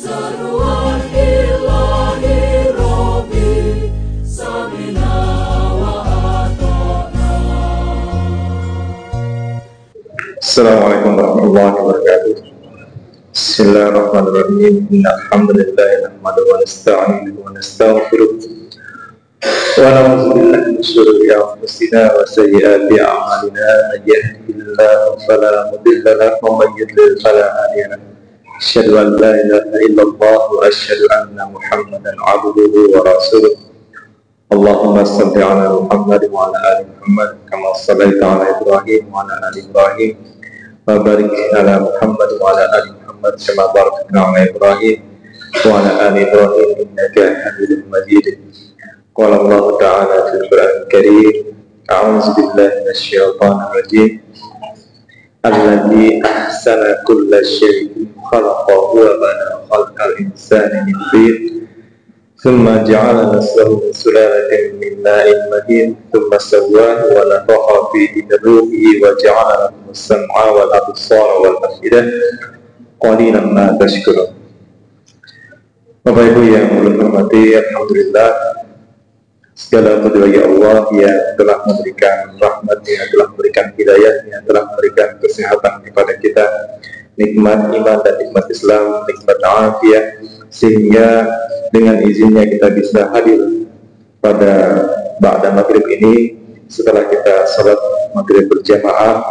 Seruan ilahi Rabbi, samina wa ata'na. Assalamualaikum warahmatullahi wabarakatuh. Bismillahirrahmanirrahim. Innalhamdulillahi nahmaduhu wa nasta'inuhu wa nastaghfiruh. Wa na'udzu billahi min shururi anfusina wa sayyiati a'malina. Man yahdihillahu fala mudilla lahu wa man yudlil fala hadiya lahu. Asyhadu an la ilaha illallah wa asyhadu anna Muhammadan 'abduhu wa rasuluh. Allahumma shalli 'ala Muhammad wa 'ala ali Muhammad kama shallaita 'ala Ibrahim wa 'ala ali Ibrahim wa barik 'ala Muhammad wa 'ala ali Muhammad kama barakta 'ala Ibrahim wa 'ala ali Ibrahim innaka Hamidum Majid. Qala Allah Ta'ala fil Qur'anil Karim, a'udzu billahi minasyaitonir rajim. Alladzi ahsana kulla syai'in khalaqahu wa bada'a khalqal insani min tin. ثم جعل نسله من سلالة من ماء مهين ثم سواه ونفخ فيه من روحه وجعل لكم السمع والأبصار والأفئدة قليلا ما تشكرون. Bapak Ibu yang belum hormati, alhamdulillah segala puji bagi Allah yang telah memberikan rahmat-Nya, telah memberikan hidayah-Nya, telah memberikan kesehatan kepada kita, nikmat iman dan nikmat Islam, nikmat afiat, sehingga dengan izinnya kita bisa hadir pada ba'da maghrib ini setelah kita salat maghrib berjamaah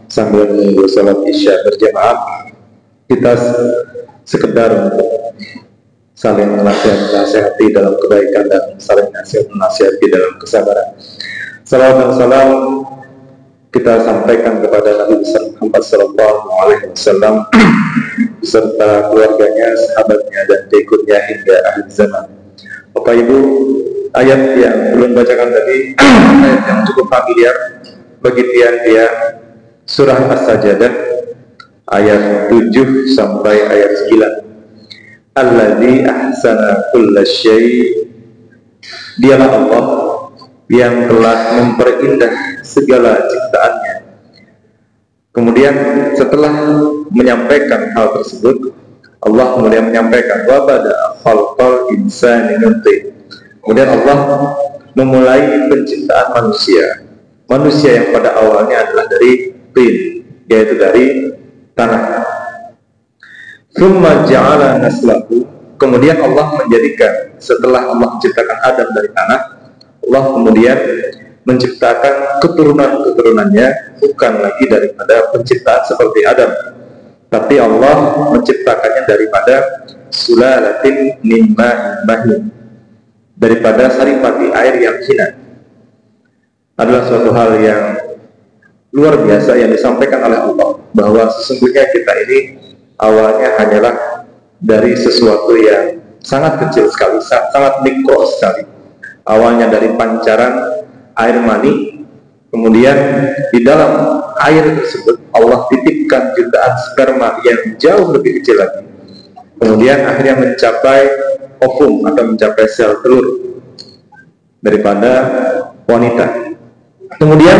sambil menunggu salat isya berjamaah. Kita sekedar saling menasihati dalam kebaikan dan saling menasihati dalam kesabaran. Salawat dan salam kita sampaikan kepada Nabi Muhammad SAW beserta keluarganya, sahabatnya, dan pengikutnya hingga akhir zaman. Bapak Ibu, ayat yang belum bacakan tadi ayat yang cukup familiar bagi tiang-tiang surah As-Sajdah ayat 7 sampai ayat 9. Alladzi ahsana kulla syai', dialah Allah yang telah memperindah segala ciptaannya. Kemudian setelah menyampaikan hal tersebut, Allah kemudian menyampaikan wa bada'a khalqal insani min tin. Kemudian Allah memulai penciptaan manusia yang pada awalnya adalah dari tin, yaitu dari tanah. Tsumma ja'ala naslahu, kemudian Allah menjadikan, setelah Allah menciptakan Adam dari tanah, Allah kemudian menciptakan keturunan-keturunannya bukan lagi daripada penciptaan seperti Adam, tapi Allah menciptakannya daripada sulalatin min ma'in mahin, daripada saripati air yang hina. Adalah suatu hal yang luar biasa yang disampaikan oleh Allah, bahwa sesungguhnya kita ini awalnya hanyalah dari sesuatu yang sangat kecil sekali, sangat mikro sekali. Awalnya dari pancaran air mani, kemudian di dalam air tersebut Allah titipkan jutaan sperma yang jauh lebih kecil lagi, kemudian akhirnya mencapai ovum atau mencapai sel telur daripada wanita. Kemudian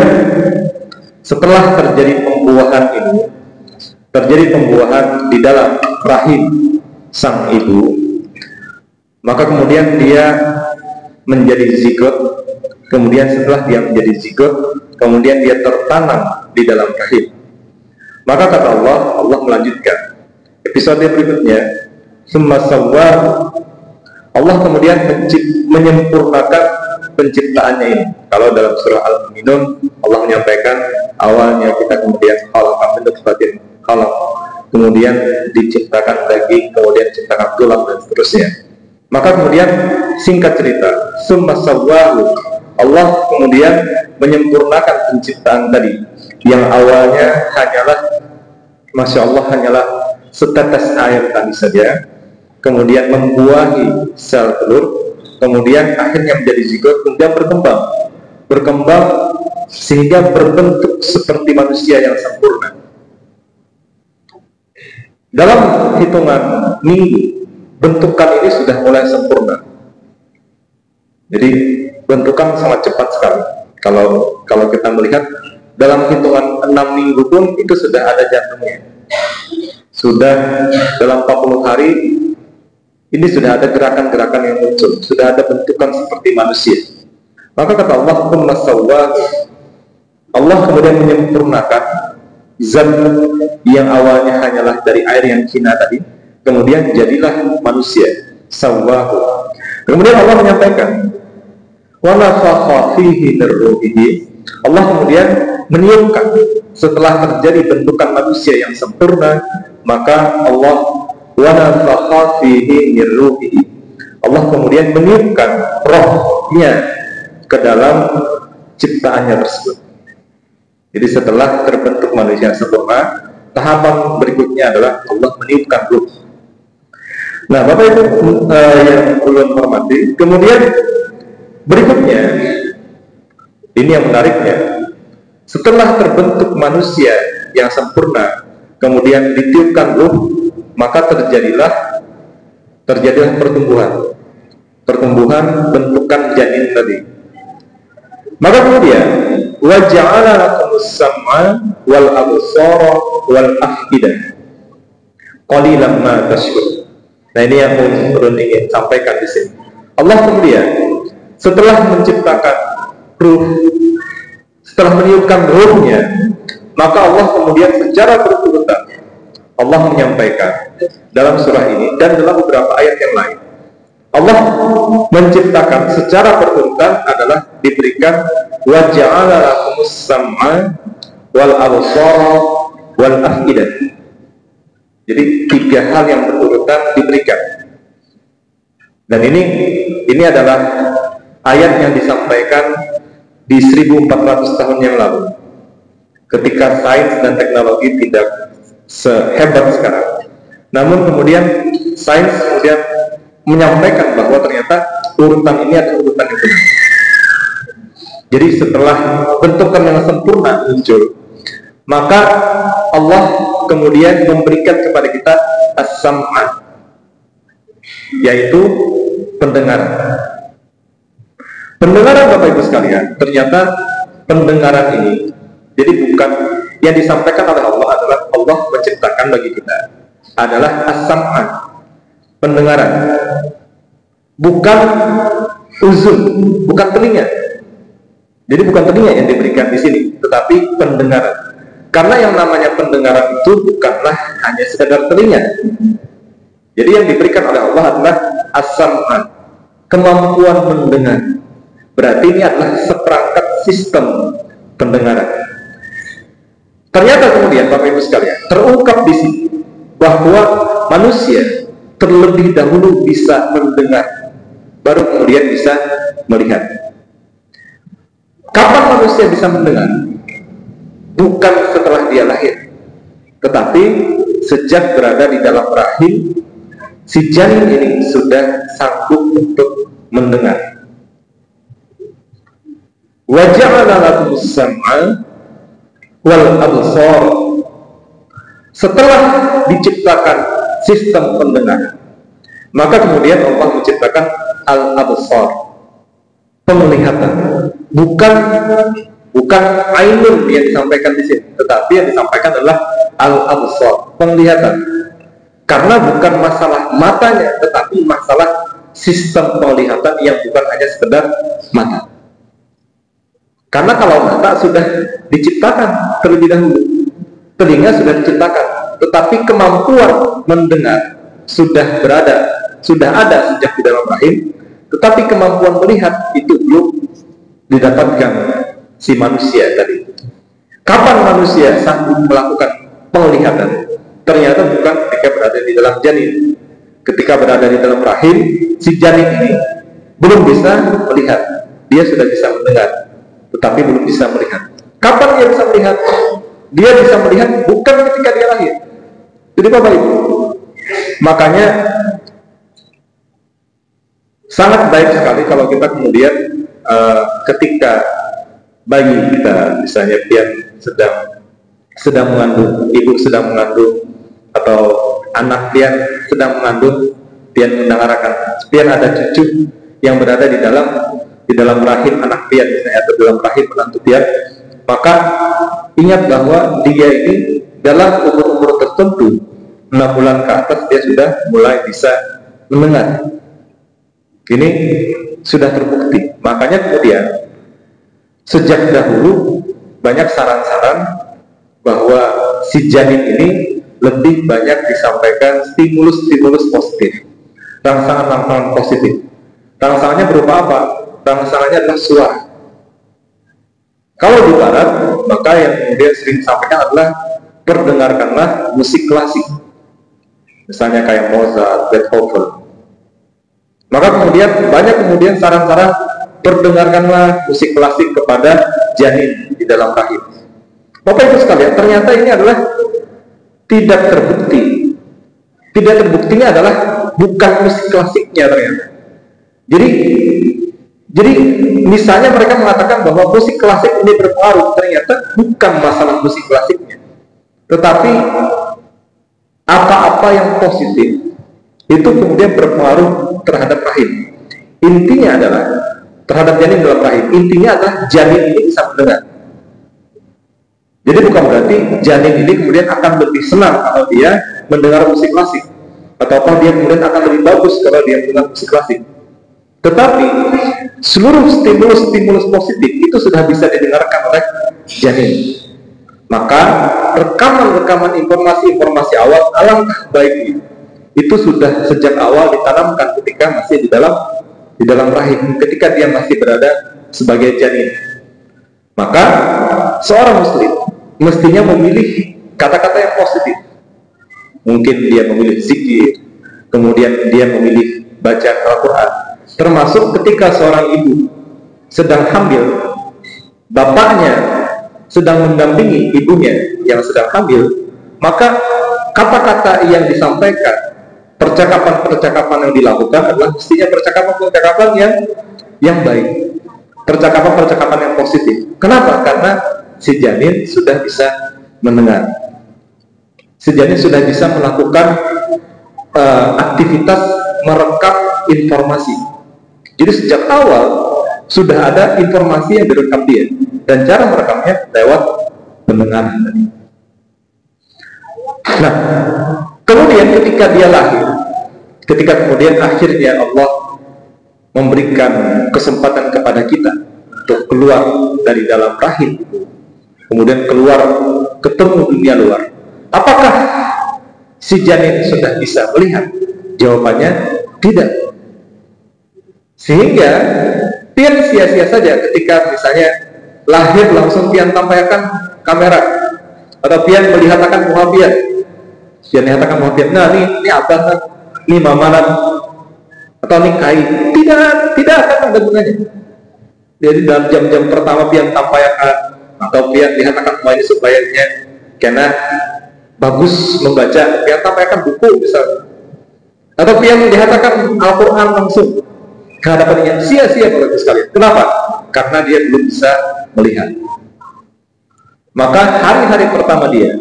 setelah terjadi pembuahan ini, terjadi pembuahan di dalam rahim sang ibu, maka kemudian dia menjadi zigot. Kemudian setelah dia menjadi zigot, kemudian dia tertanam di dalam rahim. Maka kata Allah, Allah melanjutkan episode berikutnya, summa sawwahu, Allah kemudian menyempurnakan penciptaannya ini. Kalau dalam surah Al-Mu'minun Allah menyampaikan awalnya kita kemudian khalaqan min nutfatin khalaq, kemudian diciptakan daging, kemudian diciptakan tulang dan seterusnya. Maka kemudian singkat cerita, summa sawwahu, Allah kemudian menyempurnakan penciptaan tadi yang awalnya hanyalah, Masya Allah, hanyalah setetes air tadi saja, kemudian membuahi sel telur, kemudian akhirnya menjadi zigot, kemudian berkembang sehingga berbentuk seperti manusia yang sempurna. Dalam hitungan minggu, bentukan ini sudah mulai sempurna. Jadi bentukan sangat cepat sekali. Kalau kita melihat dalam hitungan 6 minggu pun itu sudah ada jantungnya. Sudah dalam 40 hari ini sudah ada gerakan-gerakan yang muncul, sudah ada bentukan seperti manusia. Maka kata Allah, "Tsumma sawwahu." Allah kemudian menyempurnakan zat yang awalnya hanyalah dari air yang hina tadi, kemudian jadilah manusia, sawwahu. Kemudian Allah menyampaikan, "Wa nafakha fihi min ruhihi." Allah kemudian meniupkan setelah terjadi bentukan manusia yang sempurna, maka Allah wa nafakha fihi min ruhihi. Allah kemudian meniupkan rohnya ke dalam ciptaannya tersebut. Jadi setelah terbentuk manusia sempurna, tahapan berikutnya adalah Allah meniupkan ruh. Nah, Bapak Ibu yang perlu hormati, kemudian berikutnya, ini yang menariknya, setelah terbentuk manusia yang sempurna, kemudian ditiupkan ruh, maka terjadilah pertumbuhan bentukan janin tadi. Maka kemudian wa ja'ala lakumus sam'a wal absara wal af'idah qalilan ma tashkurun. Nah, ini yang Urun ingin sampaikan di sini. Allah kemudian setelah menciptakan ruh, setelah meniupkan ruhnya, maka Allah kemudian secara berurutan Allah menyampaikan dalam surah ini dan dalam beberapa ayat yang lain. Allah menciptakan secara berurutan adalah diberikan wa ja'ala lakumus sam'a wal absara wal af'idah. Jadi 3 hal yang berurutan diberikan. Dan ini adalah ayat yang disampaikan di 1400 tahun yang lalu, ketika sains dan teknologi tidak sehebat sekarang. Namun kemudian sains kemudian menyampaikan bahwa ternyata urutan ini adalah urutan yang benar. Jadi setelah bentukan yang sempurna muncul, maka Allah kemudian memberikan kepada kita as-sam'a, yaitu pendengaran. Pendengaran, Bapak Ibu sekalian, ternyata pendengaran ini, jadi bukan yang disampaikan oleh Allah adalah Allah menciptakan bagi kita adalah as-sam'a, pendengaran, bukan uzun, bukan telinga. Jadi bukan telinga yang diberikan di sini, tetapi pendengaran. Karena yang namanya pendengaran itu bukanlah hanya sekedar telinga. Jadi yang diberikan oleh Allah adalah as-sam'a, kemampuan mendengar. Berarti ini adalah seperangkat sistem pendengaran. Ternyata kemudian Bapak Ibu sekalian, terungkap di sini bahwa manusia terlebih dahulu bisa mendengar, baru kemudian bisa melihat. Kapan manusia bisa mendengar? Bukan setelah dia lahir, tetapi sejak berada di dalam rahim, si janin ini sudah sanggup untuk mendengar. Wa ja'ala lakumus sam'a wal absar. Setelah diciptakan sistem pendengaran, maka kemudian Allah menciptakan al-absar, penglihatan. Bukan ainun yang disampaikan di sini, tetapi yang disampaikan adalah al-absar, penglihatan. Karena bukan masalah matanya, tetapi masalah sistem penglihatan yang bukan hanya sekedar mata. Karena kalau mata sudah diciptakan terlebih dahulu, telinga sudah diciptakan, tetapi kemampuan mendengar sudah ada sejak di dalam rahim, tetapi kemampuan melihat itu belum didapatkan si manusia tadi. Kapan manusia sanggup melakukan penglihatan? Ternyata bukan ketika berada di dalam janin. Ketika berada di dalam rahim, si janin ini belum bisa melihat. Dia sudah bisa mendengar, tetapi belum bisa melihat. Kapan dia bisa melihat? Dia bisa melihat bukan ketika dia lahir. Jadi Bapak Ibu, makanya sangat baik sekali kalau kita kemudian ketika bayi kita, misalnya pian sedang mengandung, ibu sedang mengandung, atau anak pian sedang mengandung, pian mendengarkan, pian ada cucu yang berada di dalam rahim anak pian, misalnya, atau dalam rahim menantu pian, maka ingat bahwa dia ini dalam umur-umur tertentu, 6 bulan ke atas, dia sudah mulai bisa mendengar. Ini sudah terbukti. Makanya kemudian sejak dahulu banyak saran-saran bahwa si janin ini lebih banyak disampaikan stimulus-stimulus positif, rangsangan-rangsangan positif. Rangsangannya berupa apa? Rangsangannya adalah suara. Kalau di barat, maka yang kemudian sering disampaikan adalah perdengarkanlah musik klasik, misalnya kayak Mozart, Beethoven. Maka kemudian banyak saran-saran perdengarkanlah musik klasik kepada janin di dalam rahim. Bapak Ibu sekalian, ternyata ini adalah tidak terbukti. Tidak terbuktinya adalah bukan musik klasiknya ternyata. Jadi misalnya mereka mengatakan bahwa musik klasik ini berpengaruh, ternyata bukan masalah musik klasiknya, tetapi apa-apa yang positif itu kemudian berpengaruh terhadap rahim. Intinya adalah terhadap janin dalam rahim. Intinya adalah janin ini bisa mendengar. Jadi bukan berarti janin ini kemudian akan lebih senang kalau dia mendengar musik klasik, ataukah dia kemudian akan lebih bagus kalau dia mendengar musik klasik. Tetapi seluruh stimulus-stimulus positif itu sudah bisa didengarkan oleh janin. Maka rekaman-rekaman informasi-informasi awal alangkah baiknya itu sudah sejak awal ditanamkan ketika masih di dalam rahim, ketika dia masih berada sebagai janin. Maka seorang muslim mestinya memilih kata-kata yang positif. Mungkin dia memilih zikir, kemudian dia memilih baca Al-Quran. Termasuk ketika seorang ibu sedang hamil, bapaknya sedang mendampingi ibunya yang sedang hamil, maka kata-kata yang disampaikan, percakapan-percakapan yang dilakukan adalah mestinya percakapan-percakapan yang baik, percakapan-percakapan yang positif. Kenapa? Karena si janin sudah bisa mendengar, si janin sudah bisa melakukan aktivitas merekam informasi. Jadi sejak awal sudah ada informasi yang direkam dia, dan cara merekamnya lewat pendengaran tadi. Nah, kemudian ketika dia lahir, ketika kemudian akhirnya Allah memberikan kesempatan kepada kita untuk keluar dari dalam rahim, kemudian keluar ketemu dunia luar, apakah si janin sudah bisa melihat? Jawabannya tidak. Sehingga pian sia-sia saja ketika misalnya lahir langsung pian tampilkan kamera, atau pian melihatkan muka pian melihatkan muka pian. Nah, ini abang, ini mamanan, atau ini kai. Tidak akan ada gunanya. Jadi dalam jam-jam pertama pian tampilkan atau pian lihatkan muka ini supaya karena bagus membaca, pian tampilkan buku misalnya, atau pian lihatkan Al-Quran langsung kehadapannya, sia-sia Bapak Ibu sekalian. Kenapa? Karena dia belum bisa melihat. Maka hari-hari pertama dia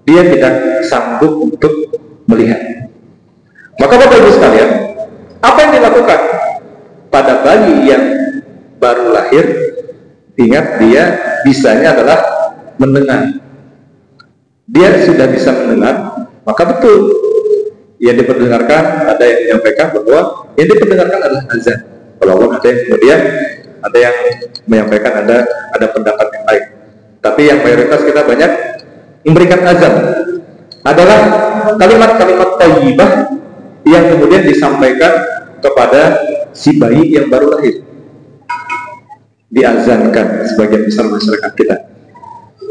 tidak sanggup untuk melihat. Maka Bapak Ibu sekalian, apa yang dilakukan pada bayi yang baru lahir? Ingat, dia bisanya adalah mendengar. Dia sudah bisa mendengar, maka betul yang diperdengarkan, ada yang menyampaikan bahwa yang diperdengarkan adalah azan. Kalau Allah ada yang kemudian ada yang menyampaikan ada pendapat yang lain. Tapi yang mayoritas kita banyak memberikan azan adalah kalimat-kalimat thayyibah yang kemudian disampaikan kepada si bayi yang baru lahir. Diazankan sebagian besar masyarakat kita.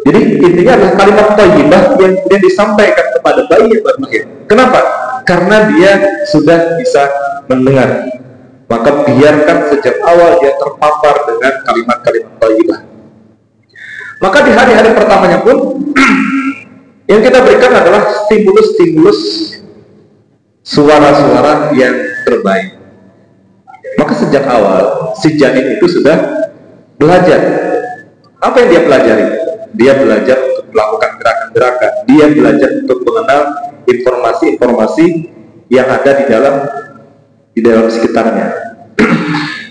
Jadi intinya adalah kalimat thayyibah yang kemudian disampaikan kepada bayi yang baru lahir. Kenapa? Karena dia sudah bisa mendengar. Maka biarkan sejak awal dia terpapar dengan kalimat-kalimat thayyibah. Maka di hari-hari pertamanya pun yang kita berikan adalah stimulus-stimulus suara-suara yang terbaik. Maka sejak awal si janin itu sudah belajar. Apa yang dia pelajari? Dia belajar untuk melakukan gerakan-gerakan. Dia belajar untuk mengenal informasi-informasi yang ada di dalam sekitarnya.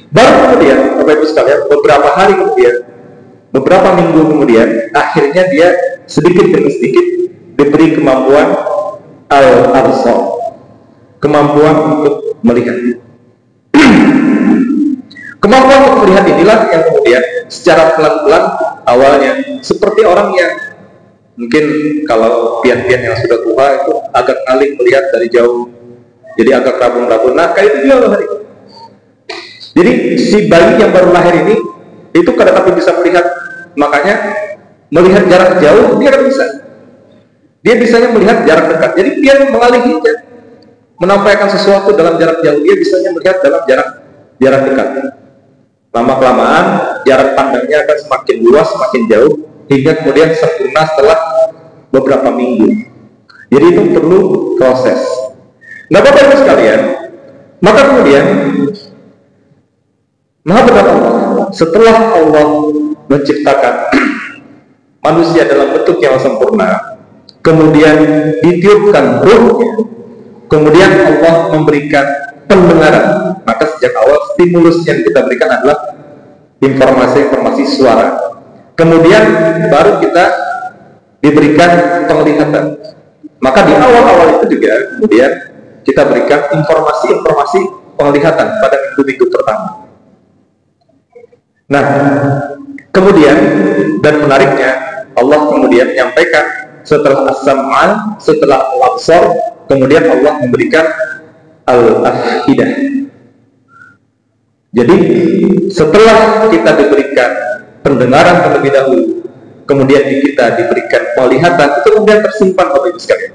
Baru kemudian, Bapak Ibu sekalian, beberapa hari kemudian, beberapa minggu kemudian, akhirnya dia sedikit demi sedikit diberi kemampuan al-absar, kemampuan untuk melihat. Kemampuan untuk melihat inilah yang kemudian secara pelan-pelan awalnya seperti orang yang mungkin kalau pian-pian yang sudah tua itu agak aling melihat dari jauh, jadi agak rabun-rabun. Nah, kayak itu juga hari. Jadi si bayi yang baru lahir ini itu kadang-kadang bisa melihat, makanya melihat jarak jauh dia kan bisa. Dia bisanya melihat jarak dekat. Jadi dia mengalihi, menampaikan sesuatu dalam jarak jauh, dia bisanya melihat dalam jarak dekat. Lama-kelamaan jarak pandangnya akan semakin luas, semakin jauh, hingga kemudian sempurna setelah beberapa minggu. Jadi itu perlu proses. Nah, Bapak Ibu sekalian, maka kemudian Maha benar Allah, setelah Allah menciptakan manusia dalam bentuk yang sempurna, kemudian ditiupkan ruhnya, kemudian Allah memberikan pendengaran, maka sejak awal stimulus yang kita berikan adalah informasi-informasi suara. Kemudian baru kita diberikan penglihatan. Maka di awal-awal itu juga kemudian kita berikan informasi-informasi penglihatan pada minggu-minggu pertama. Nah, kemudian dan menariknya Allah kemudian menyampaikan setelah as-sam'an, setelah al-absar, kemudian Allah memberikan al-afidah. Jadi setelah kita diberikan pendengaran terlebih dahulu, kemudian kita diberikan penglihatan, itu kemudian tersimpan Bapak Ibu sekalian.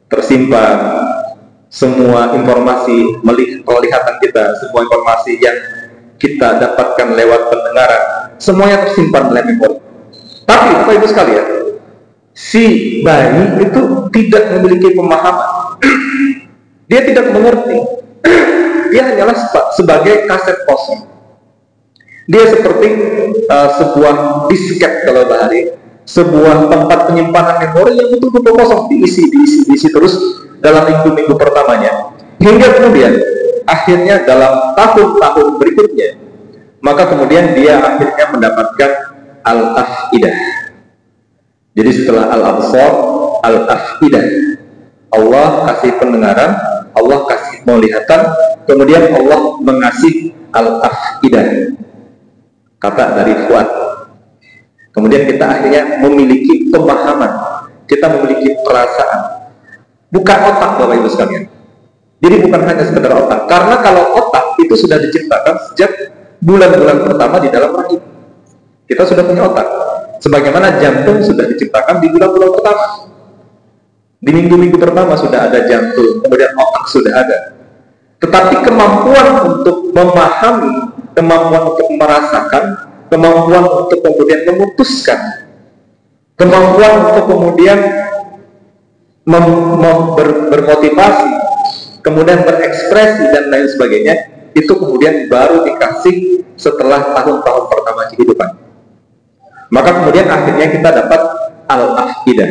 Tersimpan semua informasi penglihatan kita, semua informasi yang kita dapatkan lewat pendengaran, semuanya tersimpan dalam memori. Tapi Bapak Ibu sekalian, si bayi itu tidak memiliki pemahaman. Dia tidak mengerti. Dia hanyalah sebagai kaset kosong. Dia seperti sebuah disket kalau bahari, sebuah tempat penyimpanan memori yang betul-betul kosong, diisi terus dalam minggu-minggu pertamanya, hingga kemudian akhirnya dalam tahun-tahun berikutnya, maka kemudian dia akhirnya mendapatkan al-afidah. Jadi setelah al-absar, al-afidah, Allah kasih pendengaran, Allah kasih penglihatan, kemudian Allah mengasih al-afidah, kata dari fuad. Kemudian kita akhirnya memiliki pemahaman, kita memiliki perasaan, bukan otak Bapak Ibu sekalian. Jadi bukan hanya sekedar otak, karena kalau otak itu sudah diciptakan sejak bulan-bulan pertama di dalam rahim. Kita sudah punya otak, sebagaimana jantung sudah diciptakan di bulan-bulan pertama. Di minggu-minggu pertama sudah ada jantung, kemudian otak sudah ada. Tetapi kemampuan untuk memahami, kemampuan untuk merasakan, kemampuan untuk kemudian memutuskan, kemampuan untuk kemudian bermotivasi, kemudian berekspresi dan lain sebagainya, itu kemudian baru dikasih setelah tahun-tahun pertama kehidupan. Maka kemudian akhirnya kita dapat al-afidah.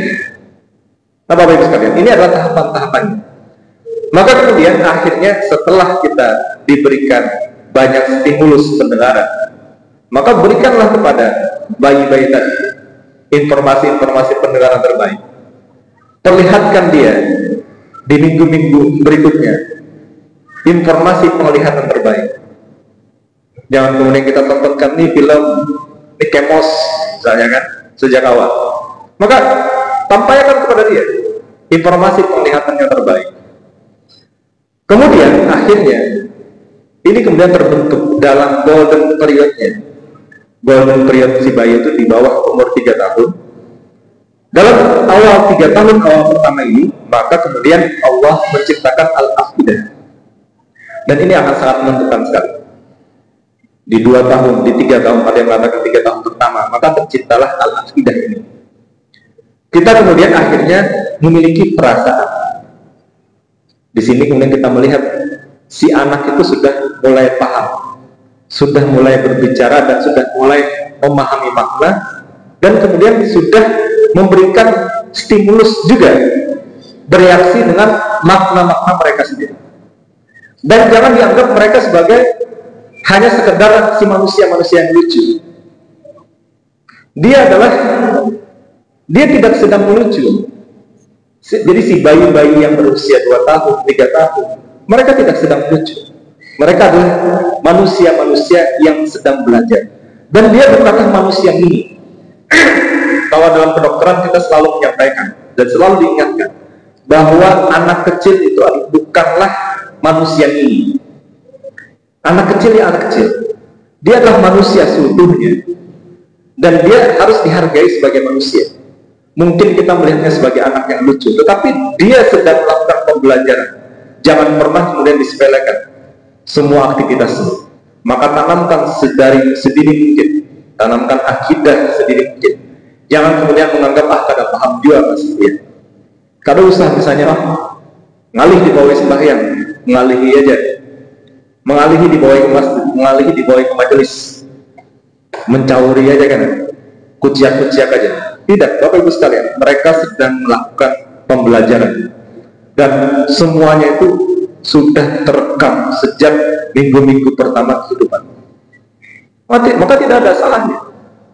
Nah Bapak Ibu sekalian, ini adalah tahapan-tahapannya. Maka kemudian akhirnya setelah kita diberikan banyak stimulus pendengaran, maka berikanlah kepada bayi-bayi tadi informasi-informasi pendengaran terbaik. Perlihatkan dia di minggu-minggu berikutnya informasi penglihatan terbaik. Jangan kemudian kita tontonkan nih film Mickey Mouse misalnya kan sejak awal. Maka tampaikan kepada dia informasi penglihatan yang terbaik. Kemudian akhirnya ini kemudian terbentuk dalam golden periodnya. Golden period si bayi itu di bawah umur 3 tahun. Dalam awal 3 tahun awal pertama ini, maka kemudian Allah menciptakan al-afidah. Dan ini akan sangat menentukan sekali. Di 2 tahun, di 3 tahun, pada yang mengatakan 3 tahun pertama, maka terciptalah al-afidah ini. Kita kemudian akhirnya memiliki perasaan. Di sini kemudian kita melihat si anak itu sudah mulai paham, sudah mulai berbicara dan sudah mulai memahami makna, dan kemudian sudah memberikan stimulus juga, bereaksi dengan makna-makna mereka sendiri. Dan jangan dianggap mereka sebagai hanya sekedar si manusia-manusia yang lucu. Dia tidak sedang melucu. Jadi si bayi-bayi yang berusia 2 tahun, 3 tahun, Mereka tidak sedang lucu. Mereka adalah manusia-manusia yang sedang belajar. Dan dia bukanlah manusia ini. Kalau dalam kedokteran kita selalu menyampaikan dan selalu diingatkan bahwa anak kecil itu bukanlah manusia ini. Anak kecil ya anak kecil. Dia adalah manusia seutuhnya. Dan dia harus dihargai sebagai manusia. Mungkin kita melihatnya sebagai anak yang lucu, tetapi dia sedang melakukan pembelajaran. Jangan pernah kemudian disepelekan semua aktivitas. Maka tanamkan sedini mungkin, tanamkan akidah sedini mungkin. Jangan kemudian menganggap kada paham juga pasti dia. Kada usah misalnya ngalih di bawah sembahyang, mengalihi aja, mengalihi di bawah ke masjid, mengalihi di bawah ke majelis, mencauri aja kan, kuciak-kuciak aja. Tidak, Bapak Ibu sekalian, mereka sedang melakukan pembelajaran dan semuanya itu sudah terekam sejak minggu-minggu pertama kehidupan. Maka tidak ada salahnya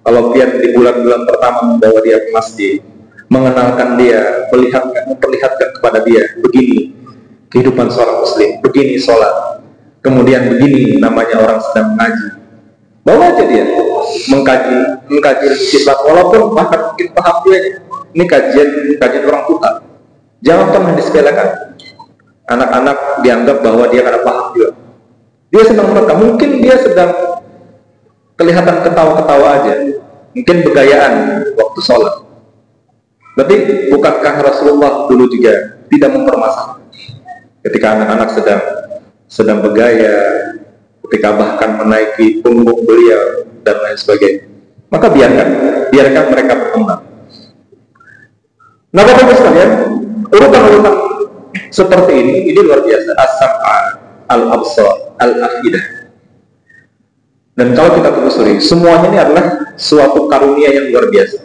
kalau dia di bulan-bulan pertama membawa dia ke masjid, mengenalkan dia, memperlihatkan kepada dia begini kehidupan seorang muslim, begini sholat, kemudian begini namanya orang sedang mengaji. Bawa aja dia mengkaji Islam, walaupun bahkan mungkin paham dia ini kajian orang tua. Jangan pernah disepelekan. Anak-anak dianggap bahwa dia kada paham juga. Dia sedang merekam, mungkin dia sedang kelihatan ketawa-ketawa aja, mungkin begayaan waktu sholat. Tapi bukankah Rasulullah dulu juga tidak mempermasalahkan ketika anak-anak sedang bergaya, ketika bahkan menaiki punggung beliau dan lain sebagainya? Maka biarkan mereka berkembang. Nah, Bapak Ibu sekalian, urutan-urutan seperti ini luar biasa. As-sam'a, al-absar, al-afidah. Dan kalau kita telusuri, semuanya ini adalah suatu karunia yang luar biasa.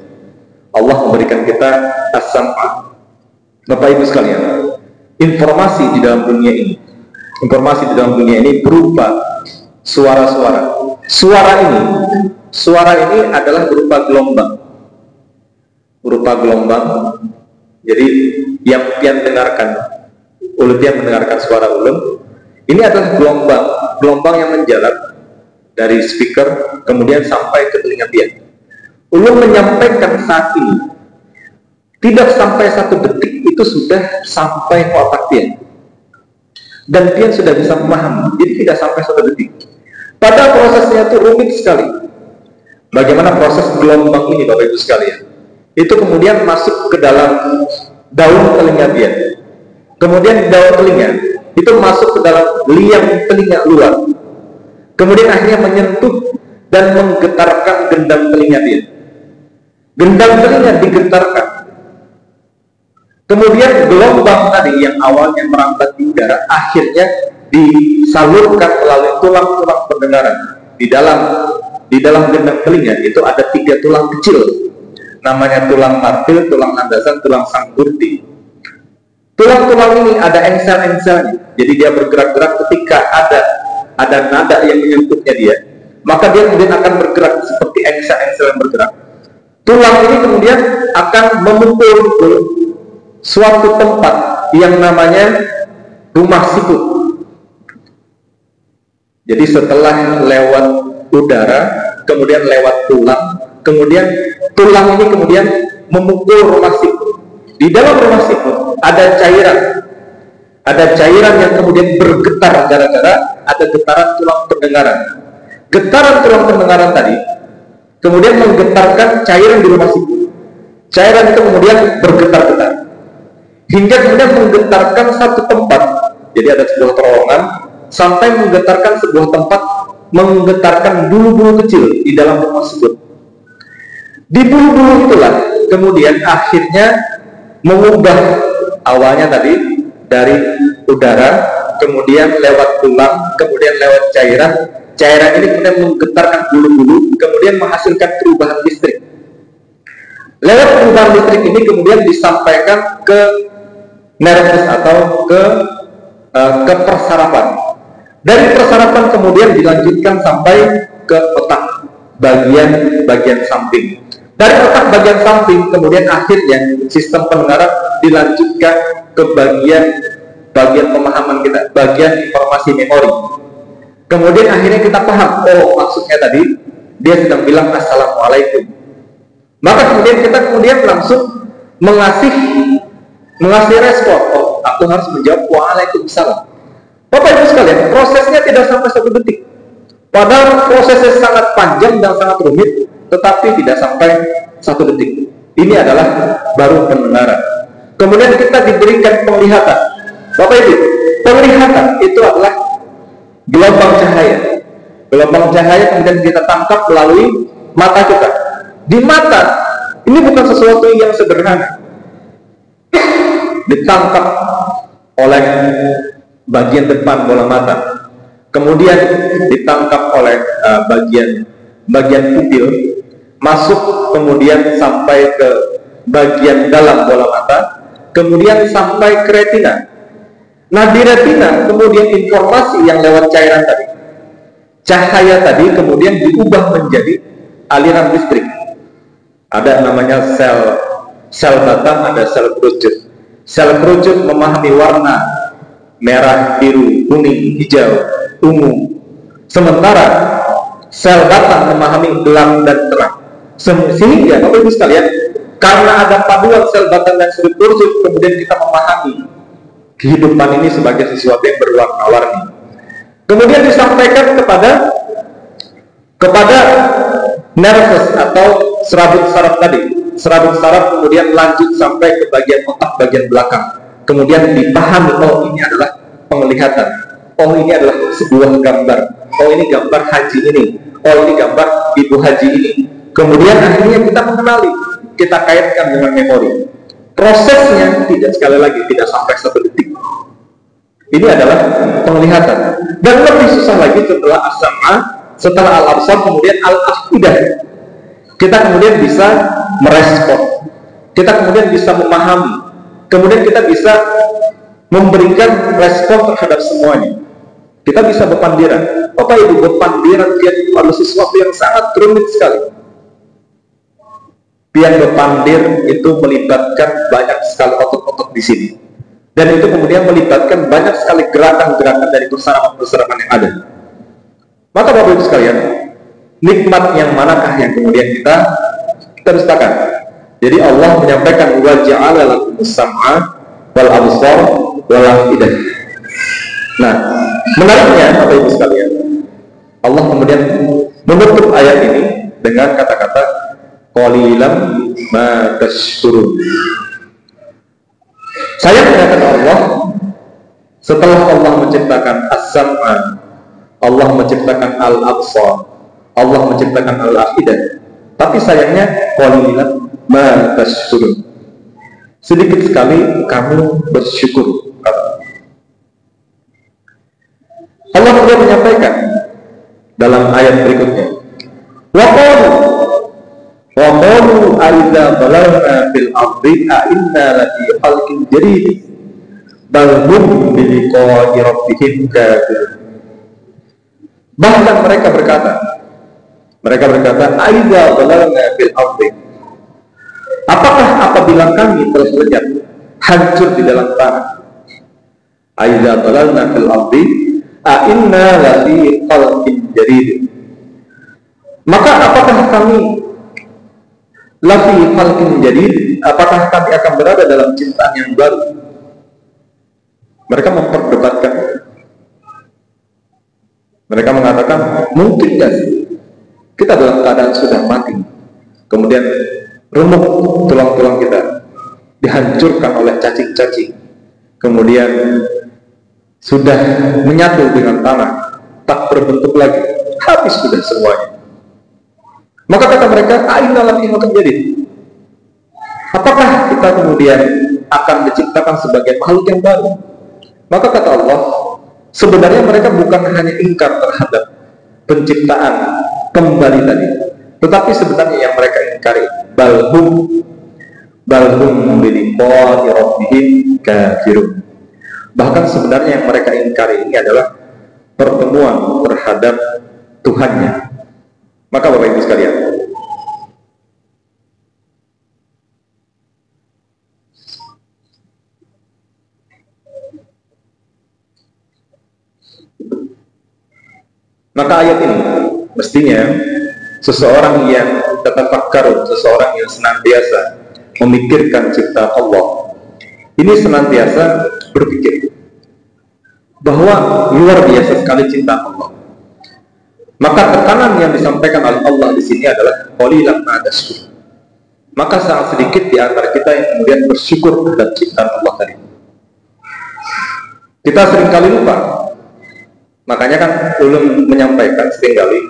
Allah memberikan kita as-sam'a. Bapak Ibu sekalian, informasi di dalam dunia ini berupa suara-suara. Suara ini adalah berupa gelombang. Jadi yang dengarkan, ulun mendengarkan suara ulun, ini adalah gelombang yang menjalar dari speaker kemudian sampai ke telinga pian. Ulun menyampaikan saat ini, tidak sampai 1 detik itu sudah sampai ke otak pian, dan pian sudah bisa memahami. Jadi tidak sampai 1 detik. Padahal prosesnya itu rumit sekali. Bagaimana proses gelombang ini, Bapak Ibu sekalian? Itu kemudian masuk ke dalam daun telinga pian. Kemudian daun telinga itu masuk ke dalam liang telinga luar. Kemudian akhirnya menyentuh dan menggetarkan gendang telinga pian. Gendang telinga digetarkan. Kemudian gelombang tadi yang awalnya merambat di udara akhirnya disalurkan melalui tulang-tulang pendengaran. Di dalam gendang telinga itu ada 3 tulang kecil. Namanya tulang martil, tulang landasan, tulang sangkurti. Tulang-tulang ini ada engsel-engselnya. Jadi dia bergerak-gerak ketika ada nada yang menyentuhnya dia. Maka dia kemudian akan bergerak seperti engsel-engsel yang bergerak. Tulang ini kemudian akan memukul ke suatu tempat yang namanya rumah sikut. Jadi setelah lewat udara, kemudian lewat tulang, kemudian tulang ini kemudian memukul rumah sikut. Di dalam rumah sikut ada cairan yang kemudian bergetar gara-gara ada getaran tulang pendengaran. Getaran tulang pendengaran tadi kemudian menggetarkan cairan di rumah sikut. Cairan itu kemudian bergetar-getar hingga kemudian menggetarkan satu tempat. Jadi ada sebuah terowongan sampai menggetarkan sebuah tempat, menggetarkan bulu-bulu kecil di dalam rumah sikut. Di bulu-bulu itulah kemudian akhirnya mengubah awalnya tadi dari udara, kemudian lewat tulang, kemudian lewat cairan. Cairan ini kemudian menggetarkan bulu-bulu, kemudian menghasilkan perubahan listrik. Lewat perubahan listrik ini kemudian disampaikan ke nervus atau ke persarapan. Dari persarapan kemudian dilanjutkan sampai ke otak bagian samping. Dari otak bagian samping kemudian akhirnya sistem pendengaran dilanjutkan ke bagian bagian pemahaman kita, bagian informasi memori. Kemudian akhirnya kita paham, oh maksudnya tadi dia sedang bilang assalamualaikum. Maka kemudian kita langsung mengasih respon, oh aku harus menjawab waalaikumsalam. Bapak Ibu sekalian, prosesnya tidak sampai 1 detik. Padahal prosesnya sangat panjang dan sangat rumit, tetapi tidak sampai 1 detik. Ini adalah baru pendengaran. Kemudian kita diberikan penglihatan. Bapak Ibu, penglihatan itu adalah gelombang cahaya. Gelombang cahaya kemudian kita tangkap melalui mata kita. Di mata, ini bukan sesuatu yang sederhana. Ditangkap oleh bagian depan bola mata. Kemudian ditangkap oleh bagian pupil, masuk kemudian sampai ke bagian dalam bola mata, kemudian sampai ke retina. Nah di retina kemudian informasi yang lewat cairan tadi, cahaya tadi kemudian diubah menjadi aliran listrik. Ada namanya sel batang, ada sel kerucut. Sel kerucut memahami warna merah, biru, kuning, hijau, ungu. Sementara sel batang memahami gelap dan terang. Sehingga Bapak Ibu sekalian, karena ada paduan sel batang dan sel kerucut, kemudian kita memahami kehidupan ini sebagai sesuatu yang berwarna-warni. Kemudian disampaikan kepada nervus atau serabut saraf tadi. Serabut saraf kemudian lanjut sampai ke bagian otak bagian belakang. Kemudian dipahami, oh ini adalah penglihatan. Oh ini adalah sebuah gambar. Oh ini gambar haji ini. Oh ini gambar ibu haji ini. Kemudian akhirnya kita mengenali, kita kaitkan dengan memori. Prosesnya sekali lagi tidak sampai 1 detik. Ini adalah penglihatan. Dan lebih susah lagi setelah as-sam'a, setelah al-absar, kemudian al-afidah. Kita kemudian bisa merespon, kita kemudian bisa memahami, kemudian kita bisa memberikan respon terhadap semuanya. Kita bisa berpandiran. Bapak Ibu, berpandiran itu adalah sesuatu yang sangat rumit sekali. Pian berpandir itu melibatkan banyak sekali otot-otot di sini, dan itu kemudian melibatkan banyak sekali gerakan-gerakan dari perserapan yang ada. Maka Bapak Ibu sekalian, nikmat yang manakah yang kemudian kita dustakan? Jadi Allah menyampaikan wa ja'ala lakumus sam'a wal absar wal afidah. Nah, menariknya Bapak Ibu sekalian, Allah kemudian menutup ayat ini dengan kata-kata qalilan ma tashkurun. Saya mengatakan Allah, setelah Allah menciptakan as-sam'a, Allah menciptakan al-absar, Allah menciptakan al-afidah, tapi sayangnya qalilan ma tashkurun. Sedikit sekali kamu bersyukur. Allah kemudian menyampaikan dalam ayat berikutnya, wa qalu aidza balagna fil ardi a inna lafi khalqin jadid bal hum bi liqa'i rabbihim kafirun. Bahkan mereka berkata, aidza balagna fil ardi, apakah apabila kami telah lenyap, hancur di dalam tanah? Aidza balagna fil ardi a inna lafi khalqin jadid, maka apakah kami lafi khalqin jadid, apakah kami akan berada dalam ciptaan yang baru? Mereka memperdebatkan. Mereka mengatakan, mungkin gak sih kita dalam keadaan sudah mati, kemudian remuk tulang-tulang kita, dihancurkan oleh cacing-cacing, kemudian sudah menyatu dengan tanah, tak berbentuk lagi, habis sudah semuanya. Maka kata mereka, aina lafi khalqin jadid, apakah kita kemudian akan diciptakan sebagai makhluk yang baru? Maka kata Allah, sebenarnya mereka bukan hanya ingkar terhadap penciptaan kembali tadi, tetapi sebenarnya yang mereka ingkari balhum bi liqa'i rabbihim kafirun. Bahkan sebenarnya yang mereka ingkari ini adalah pertemuan terhadap Tuhannya. Maka Bapak Ibu sekalian, Maka ayat ini mestinya seseorang yang tatafakkarun, seseorang yang senantiasa memikirkan ciptaan Allah, ini senantiasa berpikir bahwa luar biasa sekali ciptaan Allah. Maka tekanan yang disampaikan oleh Allah di sini adalah qalilan ma tashkurun. Maka sangat sedikit di antara kita yang kemudian bersyukur terhadap ciptaan Allah tadi. Kita seringkali lupa. Makanya kan ulun menyampaikan seringkali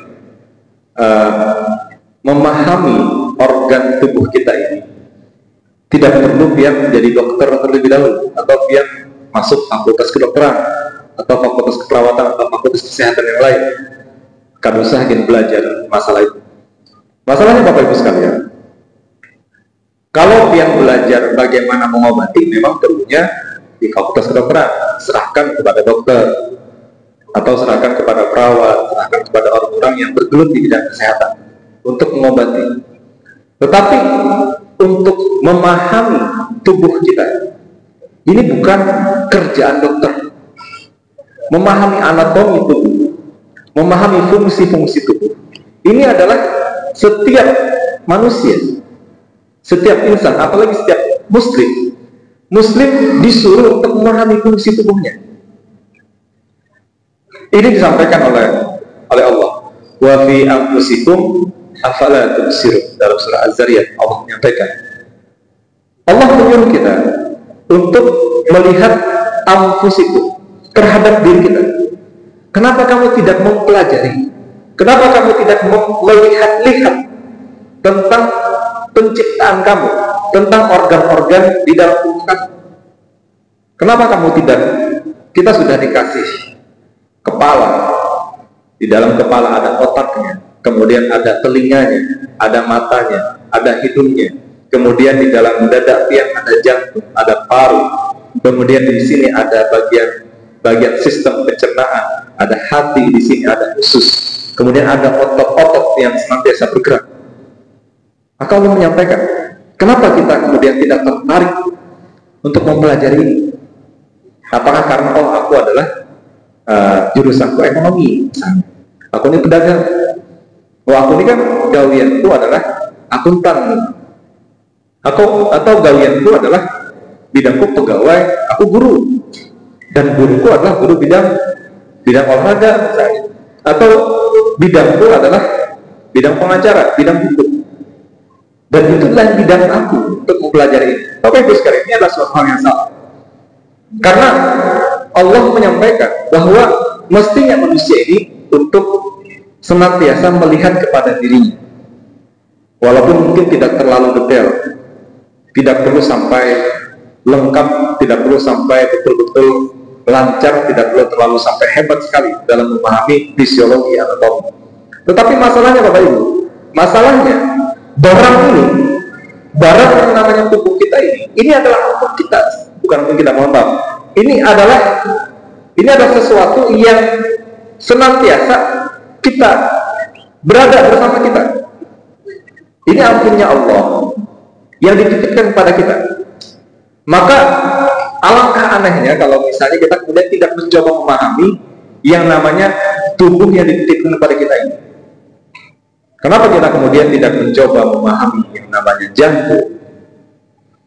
memahami organ tubuh kita ini tidak perlu pihak menjadi dokter terlebih dahulu, atau pihak masuk fakultas kedokteran atau fakultas keperawatan atau fakultas kesehatan yang lain. Kan usah ingin belajar masalah itu. Masalahnya Bapak Ibu sekalian, kalau yang belajar bagaimana mengobati memang perlunya di fakultas kedokteran, serahkan kepada dokter atau serahkan kepada perawat, serahkan kepada orang-orang yang bergelut di bidang kesehatan untuk mengobati. Tetapi untuk memahami tubuh kita, ini bukan kerjaan dokter. Memahami anatomi tubuh, memahami fungsi-fungsi tubuh, ini adalah setiap manusia, setiap insan, apalagi setiap Muslim disuruh untuk memahami fungsi tubuhnya. Ini disampaikan oleh Allah. Wa fi anfusikum afala tubsirun, dalam surah Az-Zariyat Allah menyampaikan. Allah menyuruh kita untuk melihat anfusikum, terhadap diri kita. Kenapa kamu tidak mempelajari? Kenapa kamu tidak melihat-lihat tentang penciptaan kamu, tentang organ-organ di dalam tubuh kamu? Kenapa kamu tidak? Kita sudah dikasih kepala, di dalam kepala ada otaknya, kemudian ada telinganya, ada matanya, ada hidungnya, kemudian di dalam dada yang ada jantung, ada paru, kemudian di sini ada bagian sistem pencernaan, ada hati, di sini ada usus, kemudian ada otot-otot yang senantiasa bergerak. Maka Allah menyampaikan, kenapa kita kemudian tidak tertarik untuk mempelajari ini? Apakah karena aku adalah jurusanku ekonomi, misalnya. Aku ini pedagang, aku ini kan gawianku adalah akuntan, atau gawianku adalah bidangku pegawai, aku guru, dan guruku adalah guru bidang olahraga, misalnya. Atau bidangku adalah bidang pengacara, bidang hukum, dan itulah bidang aku untuk mempelajari ini. Bapak Ibu sekalian, ini adalah suatu hal yang salah, karena Allah menyampaikan bahwa mestinya manusia ini untuk senantiasa melihat kepada dirinya, walaupun mungkin tidak terlalu detail, tidak perlu sampai lengkap, tidak perlu sampai betul-betul lancar, tidak perlu terlalu sampai hebat sekali dalam memahami fisiologi anatomi. Tetapi masalahnya Bapak Ibu, masalahnya barang yang namanya tubuh kita ini adalah untuk kita, bukan untuk kita, mohon maaf. Ini adalah sesuatu yang senantiasa kita berada bersama kita. Ini ampunnya Allah yang dititipkan kepada kita. Maka alangkah anehnya kalau misalnya kita kemudian tidak mencoba memahami yang namanya tubuh yang dititipkan kepada kita ini. Kenapa kita kemudian tidak mencoba memahami yang namanya jantung?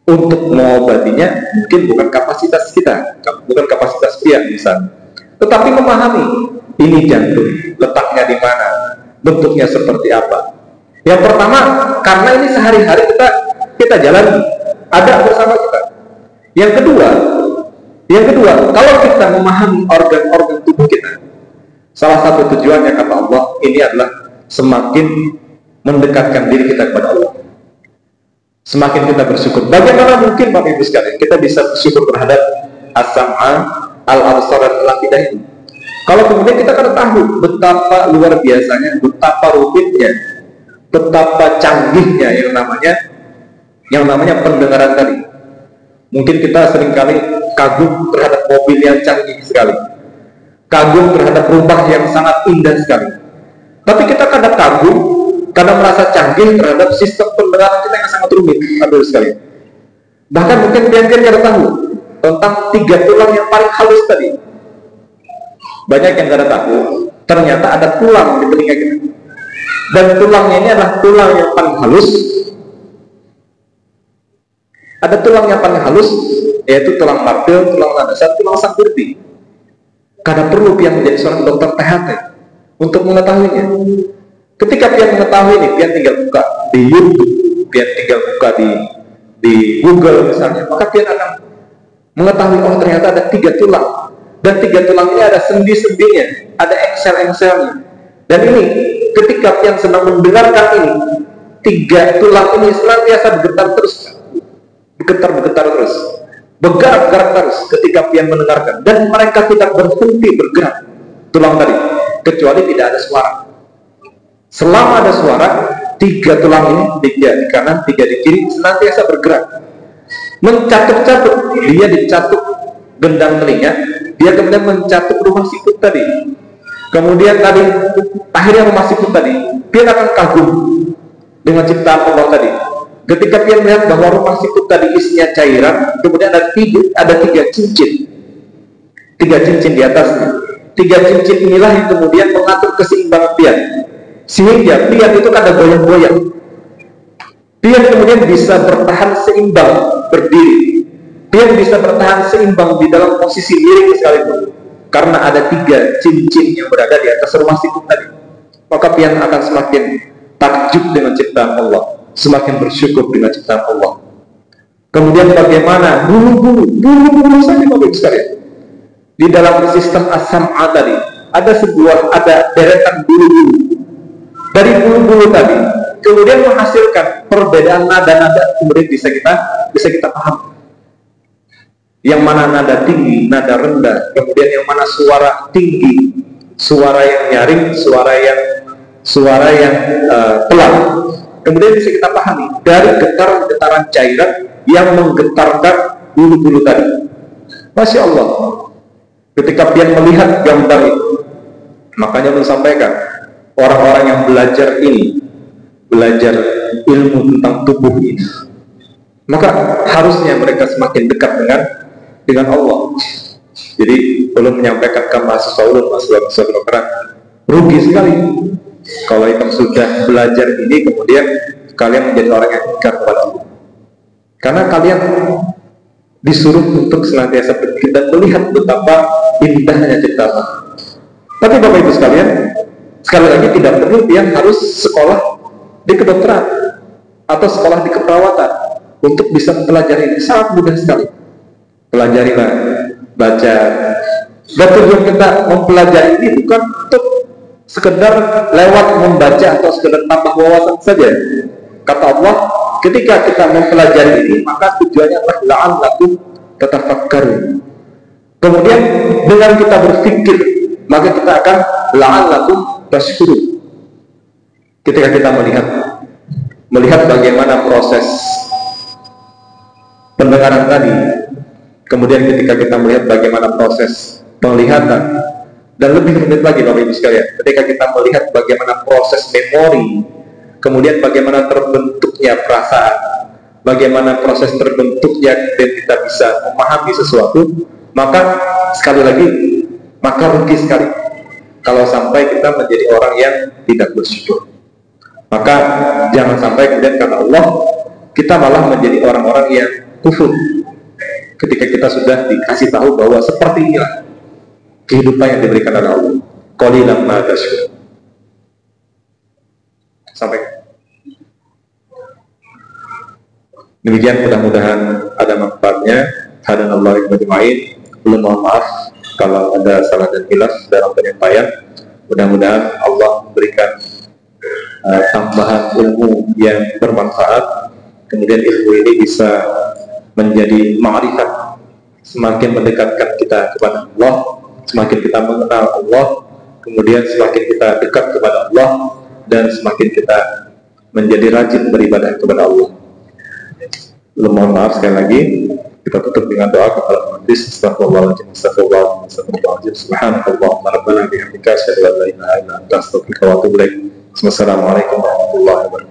Untuk mengobatinya mungkin bukan kapasitas kita, bukan kapasitas pihak misalnya, tetapi memahami ini jantung, letaknya di mana, bentuknya seperti apa. Yang pertama, karena ini sehari-hari kita jalani, ada bersama kita. Yang kedua, kalau kita memahami organ-organ tubuh kita, salah satu tujuannya kata Allah, ini adalah semakin mendekatkan diri kita kepada Allah. Semakin kita bersyukur. Bagaimana mungkin Bapak Ibu sekalian kita bisa bersyukur terhadap as-sam'a, al-absar, dan al-afidah ini? Kalau kemudian kita kan tahu betapa luar biasanya, betapa rumitnya, betapa canggihnya yang namanya pendengaran tadi. Mungkin kita seringkali kagum terhadap mobil yang canggih sekali, kagum terhadap rumah yang sangat indah sekali. Tapi kita kadang kagum, kadang merasa canggih terhadap sistem pendengaran kita yang sangat rumit, Bapak sekalian. Bahkan mungkin kita tahu tentang 3 tulang yang paling halus tadi. Banyak yang tidak tahu ternyata ada tulang di telinga kita. Dan tulangnya ini adalah tulang yang paling halus. Ada tulang yang paling halus, yaitu tulang martil, tulang landasan, tulang sangkurti. Karena perlu pian menjadi seorang dokter THT untuk mengetahuinya. Ketika pian mengetahui ini, pian tinggal buka di YouTube, pian tinggal buka di Google misalnya, maka pian akan mengetahui, oh ternyata ada 3 tulang. Dan 3 tulang ini ada sendi-sendinya, ada engsel-engselnya. Dan ini, ketika pian sedang mendengarkan ini, 3 tulang ini senantiasa bergetar terus. Bergetar terus, bergerak terus ketika pian mendengarkan, dan mereka tidak berhenti bergerak tulang tadi, kecuali tidak ada suara. Selama ada suara, 3 tulang ini, 3 di kanan, 3 di kiri, senantiasa bergerak, mencatup-catup. Dia dicatuk gendang telinga, dia kemudian mencatup rumah sikut tadi, kemudian tadi akhirnya rumah sikut tadi, pian akan kagum dengan ciptaan Allah tadi. Ketika pian melihat bahwa rumah sikut tadi isinya cairan, kemudian ada 3 cincin, 3 cincin di atasnya. 3 cincin inilah yang kemudian mengatur keseimbangan pian, sehingga pian itu kada goyang-goyang. Pian kemudian bisa bertahan seimbang berdiri. Pian bisa bertahan seimbang di dalam posisi miring sekalipun, karena ada 3 cincin yang berada di atas rumah sikut tadi. Maka pian akan semakin takjub dengan ciptaan Allah, semakin bersyukur dengan ciptaan Allah. Kemudian bagaimana bulu-bulu saja Bapak Ibu sekalian. Di dalam sistem as-sam'a tadi ada deretan bulu-bulu. Dari bulu-bulu tadi kemudian menghasilkan perbedaan nada-nada, kemudian bisa kita paham. Yang mana nada tinggi, nada rendah, kemudian yang mana suara tinggi, suara yang nyaring, suara yang pelan. Kemudian bisa kita pahami dari getaran-getaran cairan yang menggetarkan bulu-bulu tadi. Masya Allah, ketika pian melihat gambar itu, makanya menyampaikan orang-orang yang belajar ilmu tentang tubuh ini, maka harusnya mereka semakin dekat dengan Allah. Jadi belum menyampaikan ke mahasiswa kedokteran, rugi sekali kalau kita sudah belajar ini kemudian kalian menjadi orang yang ingkar kepada Allah, karena kalian disuruh untuk senantiasa berpikir dan melihat betapa indahnya ciptaan Allah. Tapi Bapak Ibu sekalian, sekali lagi tidak perlu yang harus sekolah di kedokteran atau sekolah di keperawatan untuk bisa mempelajari ini. Sangat mudah sekali. Pelajarilah, baca. Dan tujuan kita mempelajari ini bukan untuk sekedar lewat membaca atau sekedar tambah wawasan saja. Kata Allah, ketika kita mempelajari ini, maka tujuannya adalah la'allakum tatafakkarun. Kemudian dengan kita berpikir, maka kita akan la'allakum tashkurun. Ketika kita melihat bagaimana proses pendengaran tadi, kemudian ketika kita melihat bagaimana proses penglihatan, dan lebih rumit lagi Bapak Ibu sekalian, ketika kita melihat bagaimana proses memori, kemudian bagaimana terbentuknya perasaan, bagaimana proses terbentuknya dan kita bisa memahami sesuatu, maka sekali lagi, maka rugi sekali kalau sampai kita menjadi orang yang tidak bersyukur. Maka jangan sampai kemudian karena Allah kita malah menjadi orang-orang yang kufur ketika kita sudah dikasih tahu bahwa seperti inilah kehidupan yang diberikan oleh Allah. Qalilan ma tashkurun. Sampai demikian, mudah-mudahan ada manfaatnya. Hadanallahu wa ajma'in. Mohon maaf kalau ada salah dan khilaf dalam penyampaian. Mudah-mudahan Allah memberikan tambahan ilmu yang bermanfaat, kemudian ilmu ini bisa menjadi ma'rifat, semakin mendekatkan kita kepada Allah, semakin kita mengenal Allah, kemudian semakin kita dekat kepada Allah, dan semakin kita menjadi rajin beribadah kepada Allah. Mohon maaf sekali lagi, kita tutup dengan doa kepada majlis. Astagfirullahaladzim, astagfirullahaladzim, subhanakallahumma rabbana bihamdika asyhadu an la ilaha illa anta astaghfiruka wa atubu ilaik. Wassalamualaikum warahmatullahi wabarakatuh.